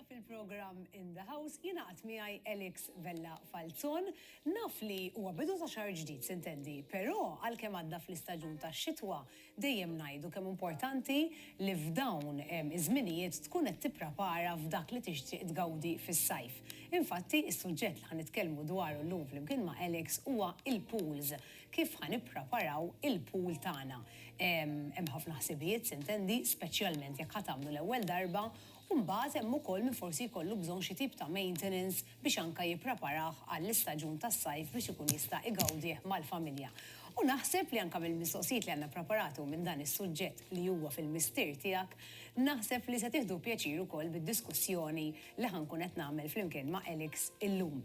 fil-program In the House jingħaqad miegħi Alex Vella Falzon. Naf li huwa bidu ta' xahar ġdid, sintendi, però għalkemm għadda fl-istaġun tax-xitwa dejjem ngħidu kemm importanti li f'dawn iż-żminijiet tkun qed tipprepara f'dak li tixtieq tgawdi fis-sajf. Infatti, is-suġġett li ħanitkellmu dwaru llum flimkien ma' Alex huwa il-pools. Kif ħanippreparaw il-pool tagħna. Hemm ħafna ħsibijiet, sintendi, speċjalment jekk ħatamlu l-ewwel darba. Mbagħad hemm ukoll min forsi jkollu bżonn xi tip ta' maintenance biex anke jippreparah għall-istaġun tas-sajf biex ikun jista' igawdih mal-familja. U naħseb li anke mill-mistoqsijiet li għandna preparatu minn dan is-suġġett li huwa fil-mistier tiegħek, naħseb li se tieħdu pjaċir ukoll bid-diskussjoni li ħankun qed nagħmel flimkien ma' Alex illum.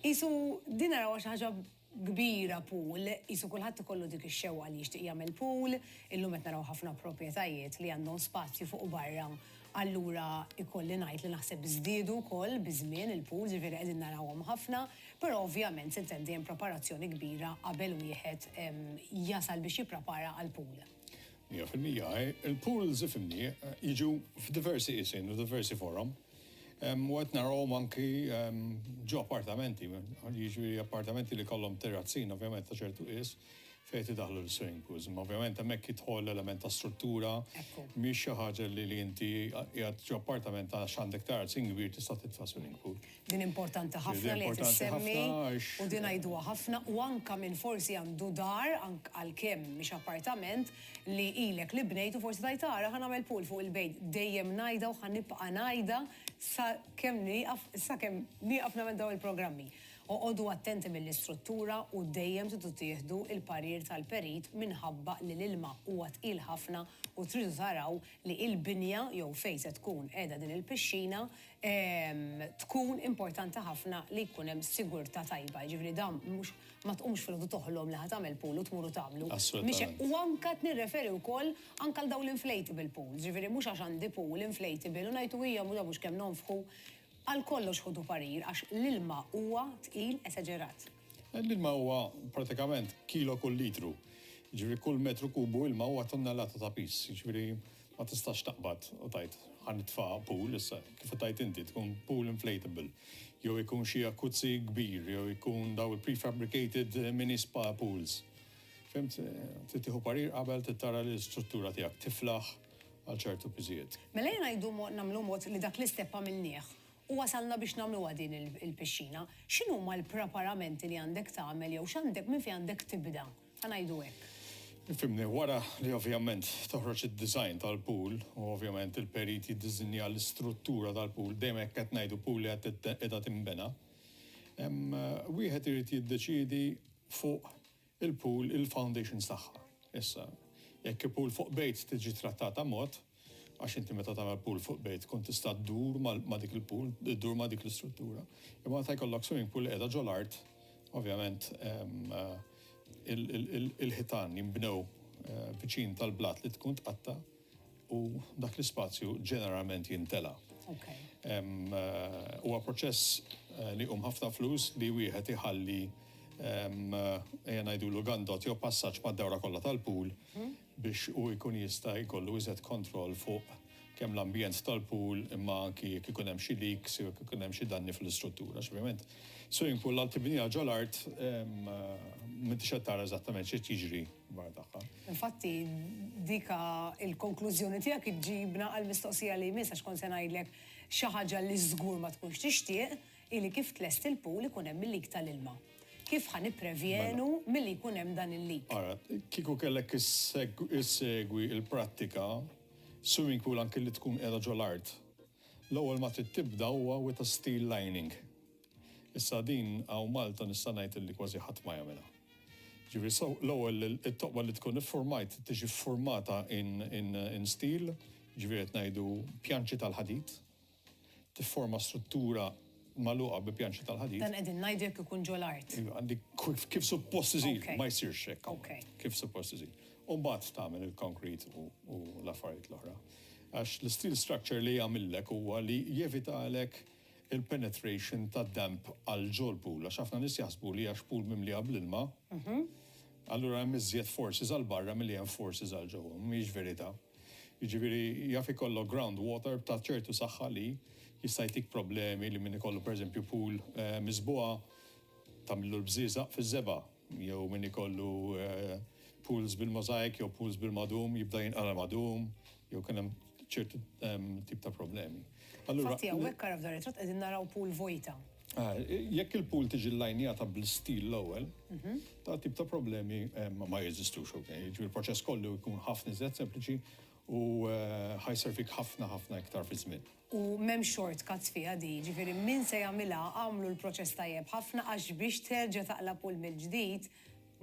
Isu din naraw xi ħaġa kbira pool, jisu kulħadd ikollu dik ix-xewqa li jixtieq jagħmel pool, illum qed naraw ħafna proprjetajiet li għandhom spazju fuq barra. Allura ikolli ngħid li naħseb żdiedu wkoll biżmien il-pool, ġifieri qegħdin narawhom ħafna, però ovvjament sintendi hemm preparazzjoni kbira qabel wieħed jasal biex jipprepara għall-pool. 100% il-pools ifimni jiġu f'diversi isin u diversi forum. U qed narawhom anki ġo appartamenti, jiġri appartamenti li kollhom terrazzin, ovvjament ta' ċertu qis fejn tiddaħħlu l-swimming pools. Ma ovvjament hemmhekk jidħol l-element ta' struttura, mhix xi ħaġa li inti qiegħed ġo appartament għax għandek terrazzin kbir tista' titfa' swimming pool. Din importanti ħafna li qed issemmi u din ngħiduha ħafna u anke min forsi għandu dar għalkemm mhix appartament li ilek li bnejt u forsi tajt ara ħa nagħmel pool fuq il-bejt dejjem ngħidha u ħanibqa' ngħidha sakemm nieqaf nagħmel dawn il-programmi. Oqgħodu attenti mill-istruttura u dejjem tridu tieħdu il-parir tal-perit minħabba li l-ilma huwa tqil ħafna u tridu taraw li l-binja jew fejn se tkun qiegħda din il-pixxina tkun importanti ħafna li jkun hemm sigurtà tajba. Ġifieri dan mhux ma tqumx filgħodu toħolhom li ħad tagħmel pool u tmuru tagħmlu. U anke qed nirreferi wkoll anke għal dawn l-inflatable pools. Ġifieri mhux għax għandi pool inflatable u ngħidu hija mhux kemm nonfħu għal kollox ħodu parir, għax l-ilma huwa tqil esaġerat. L-ilma huwa pratikament kilo kull litru. Ġifieri kull metru kubu ilma huwa tonnellata ta' pis. Ġifieri ma tistax taqbad u tajt ħanitfa' pool issa kif tajt inti tkun pool inflatable. Jew ikun xi jacuzzi kbir, jew ikun daw il-prefabricated mini spa pools. Fimt, titieħu parir qabel tittara l-istruttura tiegħek tiflaħ għal ċertu piżijiet. Mela ngħidu nagħmlu mod li dak l-istep għamilnieh. U wasalna biex nagħmluha din il-pixxina. X'inhu huma l-preparamenti li għandek tagħmel jew x'għandek minn fejn għandek tibda? Ħanajdu hekk. Fimni, wara li ovvjament toħroġ id-design tal-pool, u ovvjament il-perit jiddiżinja l-istruttura tal-pool, dejjem hekk qed ngħidu pool li qed qiegħda tinbena. Wieħed irid jiddeċiedi fuq il-pool il-foundations tagħha. Issa, jekk il-pool fuq bejt tiġi trattata mod, għax inti meta tagħmel pool fuq bejt kont tista' ddur ma' dik il-pool, ddur ma' dik l-istruttura. Imma meta jkollok swimming pool qiegħda ġol art, ovvjament il-ħitan jinbnew viċin tal-blat li tkun tqatta u dak l-ispazju ġeneralment jintela. Huwa proċess li ħafna flus li wieħed iħalli ngħidulu gandot jew passaġġ mad-dewra kollha tal-pool biex u jkun jista' jkollu iżgħet kontroll fuq kemm l-ambjent tal-pool imma anki jekk ikun hemm xi leaks jew jekk ikun hemm xi danni fl-istruttura. Ovvjament swimming pool għal tibnija ġol art m'intix qed tara eżattament xi jiġri wara tagħha. Infatti dika il-konklużjoni tiegħek iġġibna għall-mistoqsija li jmiss għax kont se ngħidlek xi ħaġa li żgur ma tkunx tixtieq ili kif tlest il-pool ikun hemm il-leak tal-ilma. Kif ħaniprevjenu milli jkun hemm dan il-leak? Kieku kellek issegwi il-prattika swimming pool anke li tkun qiegħda ġol art. L-ewwel ma trid tibda huwa with a steel lining. Issa din hawn Malta nista' ngħid li kważi ħadd ma jagħmilha. Ġifieri l-ewwel it-toqba li tkun iffurmajt tiġi ffurmata in steel, ġifieri qed ngħidu pjanċi tal-ħadid, tifforma struttura magħluqa bi pjanċi tal-ħadid. Dan qegħdin ngħidu jekk ikun ġol art. Kif suppost isir, ma jsirx hekk. Kif suppost isir. U mbagħad tagħmel il-concrete u l-affarijiet l-oħra. Għax l-steel structure li jagħmilek huwa li jevitalek il-penetration tad-damp għal ġol pool, għax ħafna nies jaħsbu li għax pool mimliha bl-ilma. Allura hemm iżjed forces għal barra milli hemm forces għal ġewwa, mhix verità. Jiġifieri jaf ikollok groundwater ta' ċertu saħħa li jista' jtik problemi li min ikollu pereżempju pool miżbuha tagħmlu l-bżiżaq fiż-żeba' jew min ikollu pools bil-mozaik jew pools bil-madum jibda jinqala madum jew kien hemm ċertu tip ta' problemi. Fatti hawnhekk ara f'dan it-tratt qegħdin naraw pool vojta. Jekk il-pool tiġi lajnjata bl-stil l-ewwel, ta' tip ta' problemi ma jeżistux, okay? Il-proċess kollu jkun ħafna iżjed sempliċi u ħajservik ħafna iktar fi żmien. U m'hemm shortcuts fiha di, ġifieri min se jagħmilha għamlu l-proċess tajjeb ħafna għax biex terġa' taqla pool mill-ġdid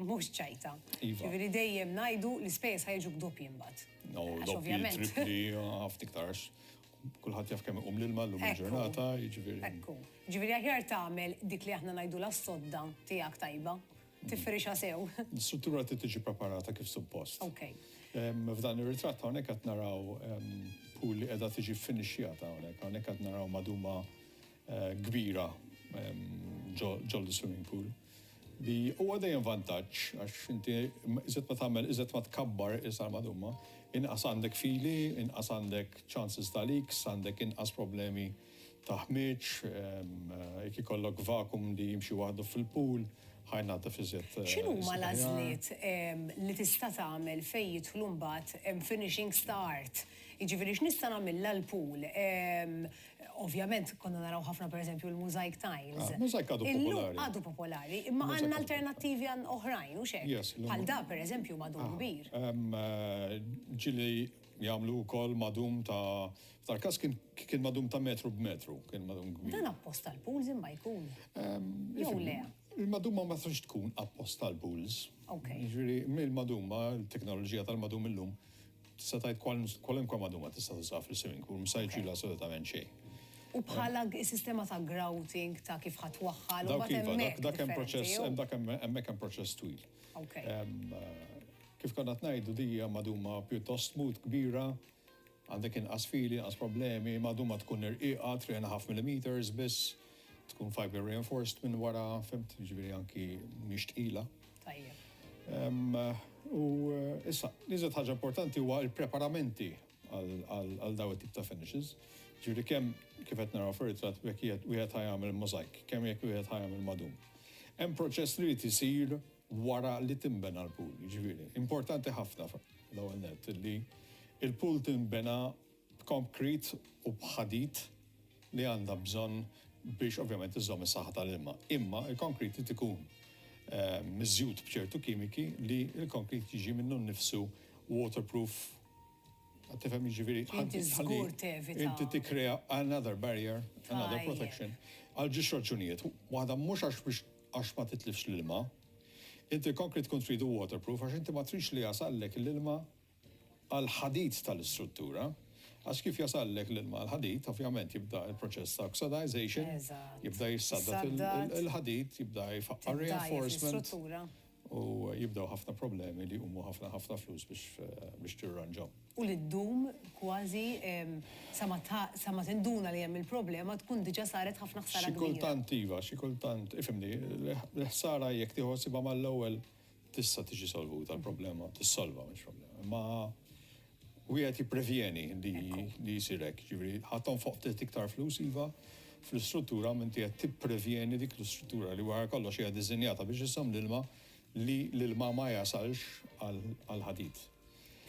mhux ċajta. Ġifieri dejjem ngħidu l-ispejjeż ħajġu doppji imbagħad. No, doppji, tripli, ħafna iktarx. Kulħadd jaf kemm iqum l-ilma llum il-ġurnata, jiġifieri. Ekku. Ġifieri aħjar tagħmel dik li aħna ngħidu l-assodda tiegħek tajba, tifrixa sew. L-struttura trid tiġi preparata kif suppost. Okay. F'dan ir-ritratt hawnhekk qed naraw pool li qiegħda tiġi finixjata hawnhekk qed naraw maduma kbira ġol swimming pool. Li huwa dejjem vantaġġ għax inti iżed ma tagħmel iżed ma tkabbar isar maduma, inqas għandek fili, inqas għandek chances ta' leaks, għandek inqas problemi ta' ħmieġ, jekk ikollok vakum li jimxi waħdu fil-pool, ħajna ta' fiżiet. X'inhuma l-għażliet li tista' tagħmel fejn jidħlu mbagħad finishing start? Jiġifieri x'nista' nagħmilha l-pool? Ovvjament konna naraw ħafna pereżempju l-mosaic tiles. Mosaic għadu popolari. Għadu popolari, imma għandna alternattivi oħrajn u xejn. Bħal da pereżempju madum kbir. Ġili jagħmlu wkoll madum ta' tal-każ kien madum ta' metru b'metru, kien madum kbir. Dan apposta l-pools imma jkun. Jew le. Il-maduma ma trix tkun apposta l-pools. Ġifieri mill-maduma, l-teknoloġija tal-madum illum tista' tgħid kwalunkwe maduma tista' tuża fil-swimming pool, msa jġilha assolutament xejn. U bħala sistema ta' grouting ta' kif ħatwaħħal u dak hemm proċess, hemmhekk hemm proċess twil. Kif konna ngħidu dija maduma pjuttost smooth kbira, għandek inqas fili, inqas problemi, maduma tkun irqiqa 3.5 mm biss, tkun fiber reinforced minn wara, fimt, ġifieri anki mhix tqila. U issa, liżet ħaġa importanti huwa l-preparamenti għal daw it-tip ta' finishes. Ġifieri kemm kif qed naraw fir-ritratt jekk wieħed ħajjagħmel mosaic, kemm jekk wieħed ħajjagħmel madum. Hemm proċess li jrid isir wara li tinbena l-pool, ġifieri. Importanti ħafna l-ewwel nett li il-pool tinbena b'konkrit u b'ħadid li għandha bżonn biex ovvjament iżomm is-saħħa tal-ilma. Imma il-konkrit trid ikun miżjud b'ċertu kimiki li l-konkrit jiġi minnu nnifsu waterproof. Tifhem jiġifieri inti tikkrea another barrier, another protection. Għal ġiex raġunijiet, waħda mhux għax ma titlifx l-ilma, inti konkrit tkun tridu waterproof għax inti ma trix li jasallek l-ilma għal ħadid tal-istruttura. Għax kif jasallek l-ilma għal-ħadid, ovvjament jibda il-proċess ta' oxidization, jibda jissaddat il-ħadid, jibda jfaqqar reinforcement u jibdaw ħafna problemi li huma ħafna flus biex tirranġaw. U li ddum kważi sa ma tinduna li hemm il-problema tkun diġà saret ħafna ħsara kbira. Xi kultant iva, xi kultant, ifhimni, l-ħsara jekk tieħosibha mal-ewwel tista' tiġi solvuta l-problema, tissolva mhux problema. Ma wieħed jipprevjeni li jsir hekk, ġifieri ħadhom fuq ftit iktar flus iva fl-istruttura minn qed tipprevjeni dik l-istruttura li wara kollox hija ddiżinjata biex iżomm l-ilma li l-ilma ma jasalx għal-ħadid.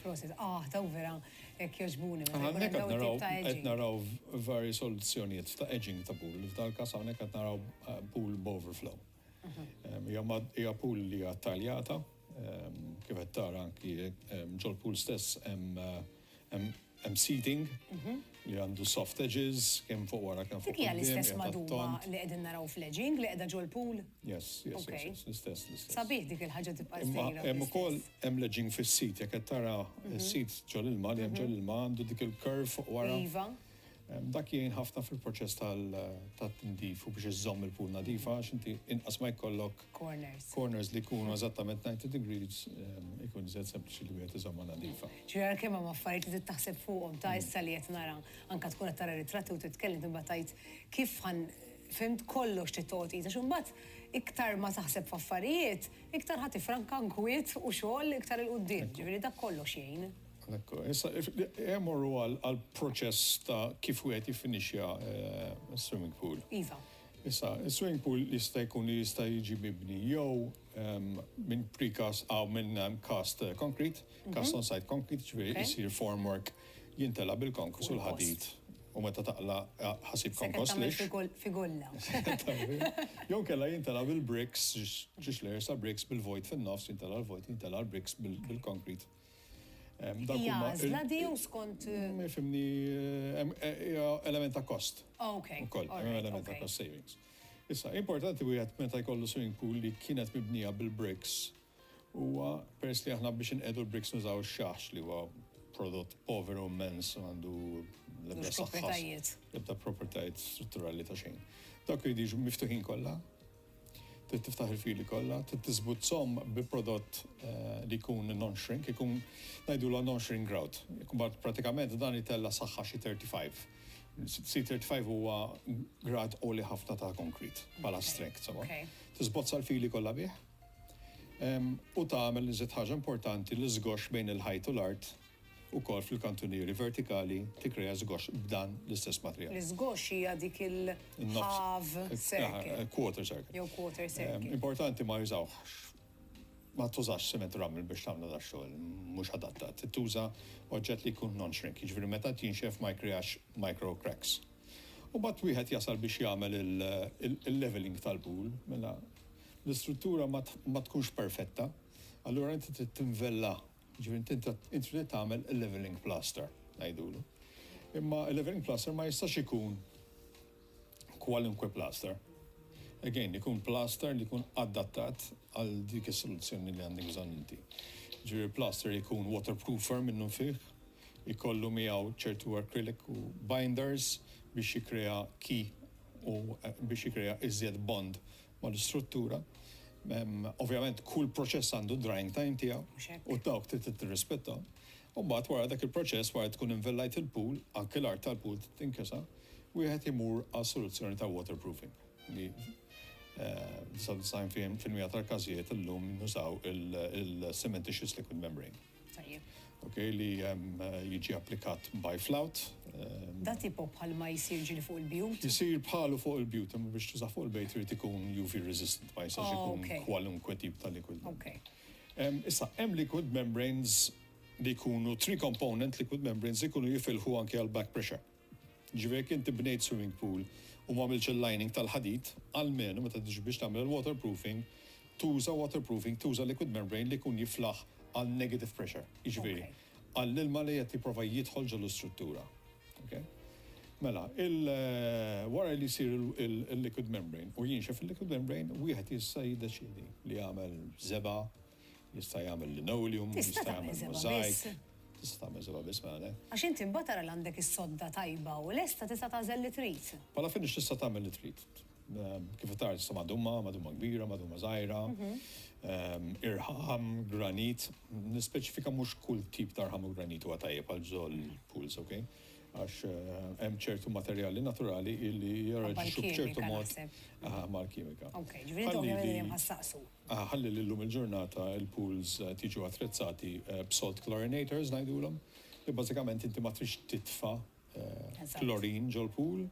Proset, taw vera, ek joġbuni. Qed naraw vari soluzzjonijiet ta' edging ta' pool, f'dal-każ hawnhekk qed naraw pool b'overflow. Hija pool li hija taljata, kif qed tara anki ġol pool stess hemm seating li għandu soft edges, kemm fuq wara kemm fuq. Dik hija l-istess maduma li qegħdin naraw fl-edging li qiegħda ġol pool? Yes, l-istess. Sabiħ dik il-ħaġa tibqa' żejra. Hemm ukoll hemm edging fis-sit, jekk qed tara s-sit ġol ilma li hemm ġol ilma għandu dik il-curve fuq wara. Iva. Dak jgħin ħafna fil-proċess tal-tindif u biex iżomm il-pool nadifa għax inti inqas ma jkollok corners li jkunu eżattament 90 degrees ikun iżgħet sempliċi li wieħed iżomma nadifa. Ġifieri kemm hemm affarijiet li taħseb fuqhom ta' issa li qed nara anke tkun qed tara ritratti u titkellem imbagħad tgħid kif fimt kollox titgħod għax imbagħad iktar ma taħseb f'affarijiet, iktar ħadd tifranka nkwiet u xogħol iktar il-quddiem. Ġifieri dak kollox jgħin. Issa, jemmorru għal-proċess ta' kif wieħed jiffinixja swimming pool. Iva. Issa, swimming pool jista' jkun li jista' jiġi mibni jew minn precast aw minn cast concrete, cast on-site concrete, ġifieri jsir formwork jintela bil-konkos u l-ħadid u meta taqla ħasib konkos lix. Figulla. Jew kella jintela bil-bricks, ġiex layers ta' bricks bil-vojt fin-nofs, jintela l-vojt, jintela l-bricks bil-concrete. Jazla di u skont. Fimni, element ta' cost. Okay. Ukoll, element ta' cost savings. Issa, importanti wieħed meta jkollu swimming pool li kienet mibnija bil-bricks huwa peress li aħna biex inqedu l-bricks nużaw x-xaħx li huwa prodott poveru immens għandu l-ebda saħħas, l-ebda propertajiet strutturali ta' xejn. Dak jdiġu miftuħin kollha, tiftaħ il-fili kollha, tisbut somm bi prodott li jkun non-shrink, jkun ngħidula non-shrink grout. Jkun pratikament dan jitella saħħa xi 35. C35 huwa grad oli ħafna ta' concrete bħala strength, tisbozza l-fili kollha bih. U tagħmel iżid ħaġa importanti li żgox bejn il-ħajt u l-art ukoll fil-kantunieri vertikali tikkrea żgox b'dan l-istess materjal. L-żgox hija dik il-half circle. Quarter circle. Jew quarter circle. Importanti ma jużawx. Ma tużax sement ramel biex tagħmel da xogħol, mhux adattat. Tuża oġġett li jkun non-shrink, jiġifieri meta tinxef ma jkreax micro cracks. U bat wieħed jasal biex jagħmel il-leveling tal-pool, mela l-istruttura ma tkunx perfetta, allura inti trid tinvella, ġifieri inti trid tagħmel il-leveling plaster, ngħidulu. Imma il-leveling plaster ma jistax ikun kwalunkwe plaster. Again, ikun plaster li jkun adattat għal dik is-soluzzjoni li għandek bżonn inti. Ġifieri plaster jkun waterproofer minnu fih, ikollu miegħu ċertu acrylic u binders biex jikkrea key u biex jikkrea iżjed bond mal-istruttura. Ovvjament, kull proċess għandu drying time tiegħu u dawk trid tirrispetta. U mbagħad wara dak il-proċess wara tkun invellajt il-pool, anke l-art tal-pool tinkesa, wieħed imur għal soluzzjoni ta' waterproofing. Li 99% tal-każijiet illum nużaw il-cementitious liquid membrane. Okay, li jiġi applikat by flout. Da tipo bħalma jsir ġili fuq il-bjut? Jisir bħalu fuq il-bjut, imma biex tuża fuq il-bejt irid ikun UV resistant, ma jistax ikun kwalunkwe tip ta' liquid membrane. Issa, hemm liquid membranes li jkunu 3 component liquid membranes li jkunu jifilħu anke għal back pressure. Ġifieri inti bnejt swimming pool u m'għamilx il-lining tal-ħadid, għalmenu meta tiġi biex tagħmel il-waterproofing, tuża liquid membrane li jkun jiflaħ għal negative pressure, jiġifieri għall-ilma li qed jipprova jidħol ġol struttura. Mela, wara li jsir il-liquid membrane u jinxef il-liquid membrane, wieħed jista' jiddeċiedi li jagħmel żeba, jista' jagħmel linoleum, jista' jagħmel mozaik. Tista' tagħmel żeba biss mela. Għax inti mbagħad tara għandek is-sodda tajba u lesta tista' tagħżel li trid. Bħala finish tista' tagħmel li trid. Kif tara tista' madumma kbira, madumma żgħira, irħam, granit. Nispeċifika mhux kull tip ta' irħam u granit huwa tajjeb għal żol pools, okay? Għax hemm ċertu materjali naturali li jarraġixxu b'ċertu mod mal-kimika. Okay, ġifieri ovvjament hemm ħassaqsu. Ħalli llum il-ġurnata il-pools tiġu attrezzati b'salt chlorinators ngħidulhom, li bażikament inti ma trix titfa' klorin ġol pool,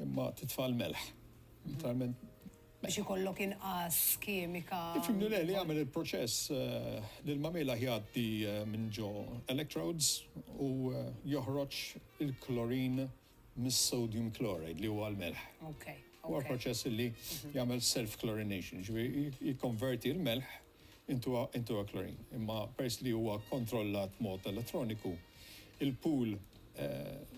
imma titfa' l-melħ. Biex ikollok inqas kimika. Ifimnu li għamel il-proċess li l-mamela jgħaddi minn ġo electrodes u joħroġ il-klorin mis-sodium chloride li huwa l-melħ. Huwa proċess li jagħmel self-chlorination, ġifieri jikkonverti l-melħ into a chlorine. Imma peress li huwa kontrollat mod elettroniku, il-pool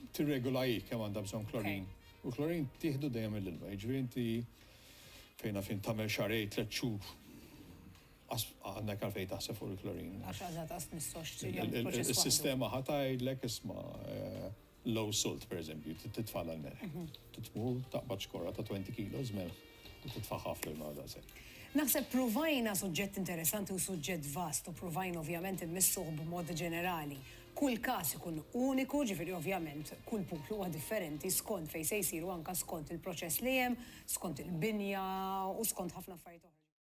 tirregola kemm għandha bżonn klorin. U klorin tieħdu dejjem mill-ilma, ġifieri inti fejn tagħmel xarej 3 xhur għandek għalfejn taħseb fuq il-klorin. Għax għadha tas nissox is-sistema ħatajdlek isma' low salt pereżempju, titfa' l-melħ. Titmur taqbad xkorra ta' 20 kilos melħ u titfa' ħafna il-ma' daqshekk. Naħseb provajna suġġett interessanti u suġġett vast u provajna ovvjament immissuh b'mod ġenerali. Kull każ ikun uniku, ġifieri ovvjament kull pool huwa differenti skont fejn se jsiru anke skont il-proċess li hemm, skont il-binja u skont ħafna affarijiet oħra.